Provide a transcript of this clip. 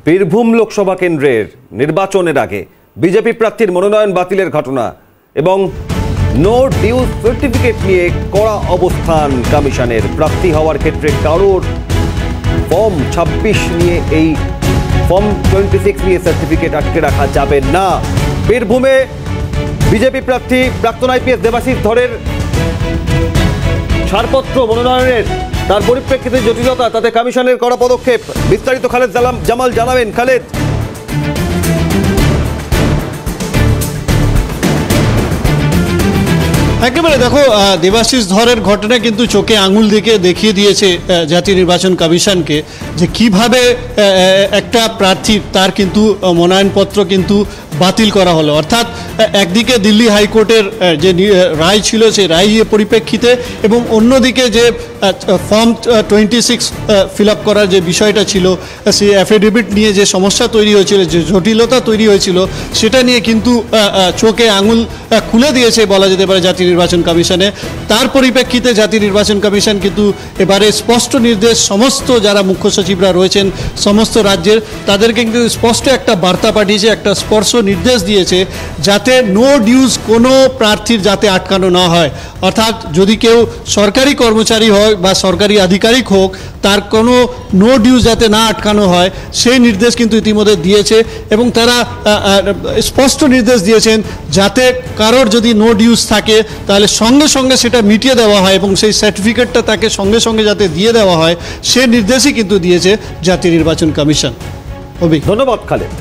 বীরভূম লোকসভা কেন্দ্রের নির্বাচনের আগে বিজেপি প্রার্থীর মনোনয়ন বাতিলের ঘটনা এবং নো ডিউজ সার্টিফিকেট নিয়ে কড়া অবস্থান কমিশনের। প্রার্থী হওয়ার ক্ষেত্রে কারোর ফর্ম 26 নিয়ে এই ফর্ম 26 নিয়ে সার্টিফিকেট আটকে রাখা যাবে না। বীরভূমে বিজেপি প্রার্থী প্রাক্তন আইপিএস দেবাশিস ধরের ছাড়পত্র মনোনয়নের তার পরিপ্রেক্ষিতে জটিলতা, তাতে কমিশনের কড়া পদক্ষেপ। বিস্তারিত খালেদ জামাল জানাবেন। খালেদ, একেবারে দেখো, দেবাশিস ধরের ঘটনা কিন্তু চোখে আঙুল দেখিয়ে দিয়েছে জাতীয় নির্বাচন কমিশনকে যে কিভাবে একটা প্রার্থীর তার কিন্তু মনোনয়নপত্র কিন্তু বাতিল করা হলো। অর্থাৎ একদিকে দিল্লি হাইকোর্টের যে রায় ছিল সেই রায়ের পরিপ্রেক্ষিতে এবং অন্যদিকে যে ফর্ম 26 ফিল আপ করার যে বিষয়টা ছিল, সেই অ্যাফিডেভিট নিয়ে যে সমস্যা তৈরি হয়েছিল, যে জটিলতা তৈরি হয়েছিল, সেটা নিয়ে কিন্তু চোখে আঙুল খুলে দিয়েছে বলা যেতে পারে জাতীয় নির্বাচন কমিশনে। তার পরিপ্রেক্ষিতে জাতীয় নির্বাচন কমিশন কিন্তু এবারে স্পষ্ট নির্দেশ সমস্ত যারা মুখ্য সচিবরা রয়েছেন সমস্ত রাজ্যের, তাদেরকে কিন্তু স্পষ্ট একটা বার্তা পাঠিয়েছে, একটা স্পষ্ট নির্দেশ দিয়েছে যাতে নো ডিউজ কোনো প্রার্থীর যাতে আটকানো না হয়। অর্থাৎ যদি কেউ সরকারি কর্মচারী হয় বা সরকারি আধিকারিক হোক, তার কোনো নো ডিউজ যাতে না আটকানো হয় সেই নির্দেশ কিন্তু ইতিমধ্যে দিয়েছে এবং তারা স্পষ্ট নির্দেশ দিয়েছেন যাতে কারোর যদি নো ডিউজ থাকে তাহলে সঙ্গে সঙ্গে সেটা মিটিয়ে দেওয়া হয় এবং সেই সার্টিফিকেটটা তাকে সঙ্গে সঙ্গে যাতে দিয়ে দেওয়া হয় সে নির্দেশই কিন্তু দিয়েছে জাতীয় নির্বাচন কমিশন। ধন্যবাদ খালেদ।